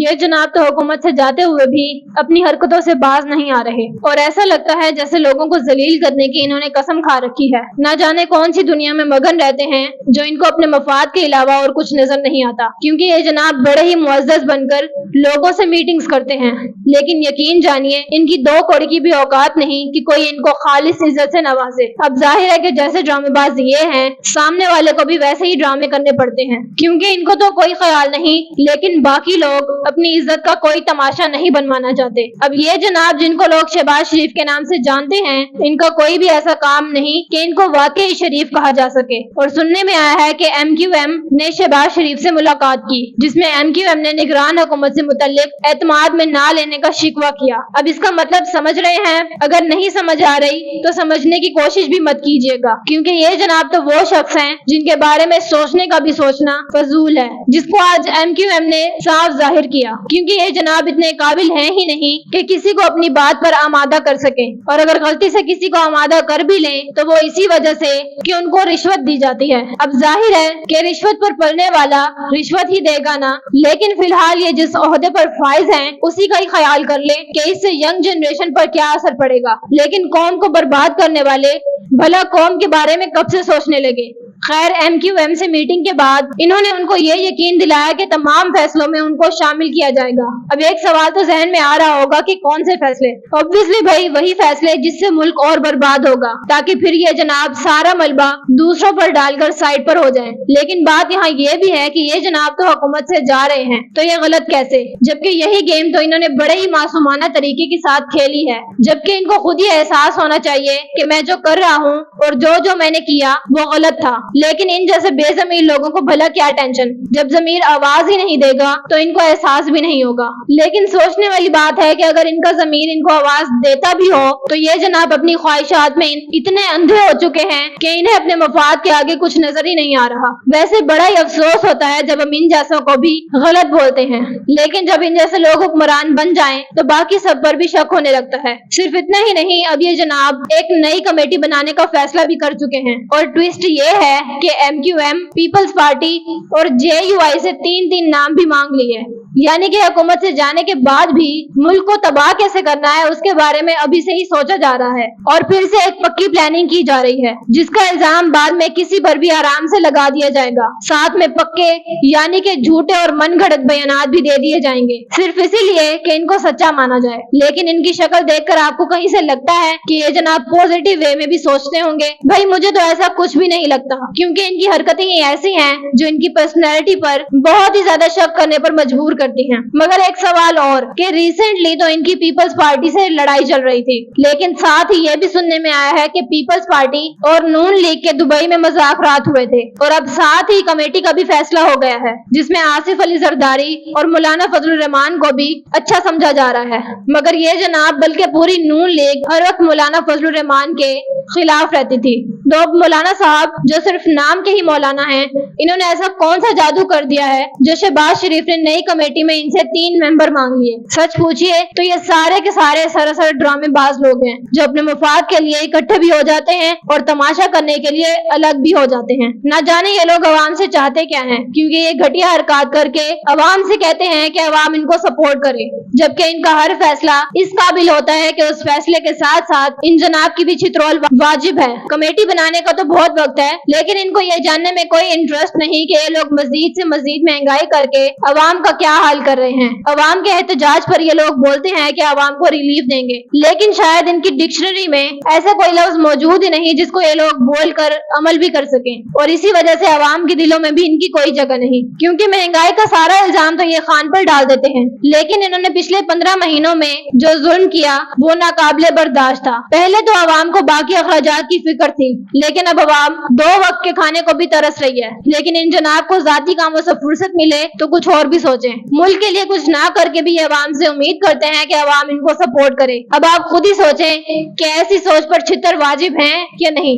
ये जनाब तो हुकूमत से जाते हुए भी अपनी हरकतों से बाज नहीं आ रहे और ऐसा लगता है जैसे लोगों को जलील करने की इन्होंने कसम खा रखी है। ना जाने कौन सी दुनिया में मगन रहते हैं जो इनको अपने मफाद के अलावा और कुछ नजर नहीं आता, क्योंकि ये जनाब बड़े ही मुअज़्ज़ज़ बनकर लोगों से मीटिंग्स करते हैं, लेकिन यकीन जानिए इनकी दो कौड़ी की भी औकात नहीं कि कोई इनको खालिस इज्जत से नवाजे। अब जाहिर है कि जैसे ड्रामेबाज ये हैं, सामने वाले को भी वैसे ही ड्रामे करने पड़ते हैं, क्योंकि इनको तो कोई ख्याल नहीं लेकिन बाकी लोग अपनी इज्जत का कोई तमाशा नहीं बनवाना चाहते। अब ये जनाब जिनको लोग शहबाज शरीफ के नाम से जानते हैं, इनका कोई भी ऐसा काम नहीं कि इनको वाकई शरीफ कहा जा सके। और सुनने में आया है कि MQM ने शहबाज शरीफ से मुलाकात की, जिसमें MQM ने निगरान हुकूमत से मुतल्लिक एतमाद में ना लेने का शिकवा किया। अब इसका मतलब समझ रहे हैं? अगर नहीं समझ आ रही तो समझने की कोशिश भी मत कीजिएगा, क्योंकि ये जनाब तो वो शख्स हैं जिनके बारे में सोचने का भी सोचना फजूल है, जिसको आज MQM ने साफ जाहिर किया, क्योंकि ये जनाब इतने काबिल हैं ही नहीं कि किसी को अपनी बात पर आमादा कर सके, और अगर गलती से किसी को आमादा कर भी लें तो वो इसी वजह से कि उनको रिश्वत दी जाती है। अब जाहिर है कि रिश्वत पर पलने वाला रिश्वत ही देगा ना, लेकिन फिलहाल ये जिस ओहदे पर फाइज हैं उसी का ही ख्याल कर ले कि इससे यंग जनरेशन पर क्या असर पड़ेगा, लेकिन कौम को बर्बाद करने वाले भला कौम के बारे में कब से सोचने लगे। खैर, MQM से मीटिंग के बाद इन्होंने उनको ये यकीन दिलाया कि तमाम फैसलों में उनको शामिल किया जाएगा। अब एक सवाल तो जहन में आ रहा होगा कि कौन से फैसले? ऑब्वियसली भाई वही फैसले जिससे मुल्क और बर्बाद होगा, ताकि फिर ये जनाब सारा मलबा दूसरों पर डालकर साइड पर हो जाए। लेकिन बात यहाँ ये भी है कि ये जनाब तो हुकूमत से जा रहे हैं, तो ये गलत कैसे, जबकि यही गेम तो इन्होंने बड़े ही मासूमाना तरीके के साथ खेली है। जबकि इनको खुद ही एहसास होना चाहिए कि मैं जो कर रहा हूँ और जो मैंने किया वो गलत था, लेकिन इन जैसे बेज़मीर लोगों को भला क्या टेंशन, जब ज़मीर आवाज ही नहीं देगा तो इनको एहसास भी नहीं होगा। लेकिन सोचने वाली बात है कि अगर इनका ज़मीर इनको आवाज देता भी हो तो ये जनाब अपनी ख्वाहिशात में इतने अंधे हो चुके हैं कि इन्हें अपने मफाद के आगे कुछ नजर ही नहीं आ रहा। वैसे बड़ा ही अफसोस होता है जब हम इन जैसों को भी गलत बोलते हैं, लेकिन जब इन जैसे लोग हुक्मरान बन जाएं तो बाकी सब पर भी शक होने लगता है। सिर्फ इतना ही नहीं, अब ये जनाब एक नई कमेटी बनाने का फैसला भी कर चुके हैं, और ट्विस्ट ये है कि MQM, पीपल्स पार्टी और JUI से तीन नाम भी मांग लिए, यानी कि हुकूमत से जाने के बाद भी मुल्क को तबाह कैसे करना है उसके बारे में अभी से ही सोचा जा रहा है, और फिर से एक पक्की प्लानिंग की जा रही है, जिसका इल्जाम बाद में किसी पर भी आराम से लगा दिया जाएगा। साथ में पक्के यानी कि झूठे और मनगढ़ंत बयानात भी दे दिए जाएंगे, सिर्फ इसीलिए कि इनको सच्चा माना जाए। लेकिन इनकी शक्ल देखकर आपको कहीं से लगता है कि ये जनाब पॉजिटिव वे में भी सोचते होंगे? भाई मुझे तो ऐसा कुछ भी नहीं लगता, क्योंकि इनकी हरकतें ही ऐसी हैं जो इनकी पर्सनैलिटी पर बहुत ही ज्यादा शक करने पर मजबूर करती हैं। मगर एक सवाल और कि रिसेंटली तो इनकी पीपल्स पार्टी से लड़ाई चल रही थी, लेकिन साथ ही ये भी सुनने में आया है कि पीपल्स पार्टी और नून लीग के दुबई में मुज़ाकरात हुए थे, और अब साथ ही कमेटी का भी फैसला हो गया है, जिसमें आसिफ अली जरदारी और मौलाना फजलुर रहमान को भी अच्छा समझा जा रहा है। मगर ये जनाब बल्कि पूरी नून लीग हर वक्त मौलाना फजलुर रहमान के खिलाफ रहती थी। दो मौलाना साहब जो सिर्फ नाम के ही मौलाना हैं, इन्होंने ऐसा कौन सा जादू कर दिया है जो शहबाज शरीफ ने नई कमेटी में इनसे 3 मेंबर मांग लिए? सच पूछिए तो ये सारे के सारे सरासर ड्रामेबाज लोग हैं, जो अपने मफाद के लिए इकट्ठे भी हो जाते हैं और तमाशा करने के लिए अलग भी हो जाते हैं। ना जाने ये लोग अवाम से चाहते क्या हैं, क्योंकि ये घटिया हरकत करके अवाम से कहते हैं कि अवाम इनको सपोर्ट करे, जबकि इनका हर फैसला इस काबिल होता है कि उस फैसले के साथ साथ इन जनाब की भी छितरौल वाजिब है। कमेटी बनाने का तो बहुत वक्त है, लेकिन इनको ये जानने में कोई इंटरेस्ट नहीं कि ये लोग मजीद से मजीद महंगाई करके अवाम का क्या हाल कर रहे हैं। अवाम के एहतजाज पर ये लोग बोलते हैं कि अवाम को रिलीफ देंगे, लेकिन शायद इनकी डिक्शनरी में ऐसा कोई लफ्ज मौजूद ही नहीं जिसको ये लोग बोलकर अमल भी कर सकें, और इसी वजह से अवाम के दिलों में भी इनकी कोई जगह नहीं, क्योंकि महंगाई का सारा इल्जाम तो ये खान पर डाल देते हैं। लेकिन इन्होंने पिछले 15 महीनों में जो जुल्म किया वो नाकाबिले बर्दाश्त था। पहले तो अवाम को बाकी अखराजात की फिक्र थी, लेकिन अब अवाम 2 वक्त के खाने को भी तरस रही है। लेकिन इन जनाब को जाती कामों से फुर्सत मिले तो कुछ और भी सोचें। मुल्क के लिए कुछ ना करके भी अवाम से उम्मीद करते हैं कि अवाम इनको सपोर्ट करे। अब आप खुद ही सोचें कि ऐसी सोच पर छितर वाजिब हैं या नहीं।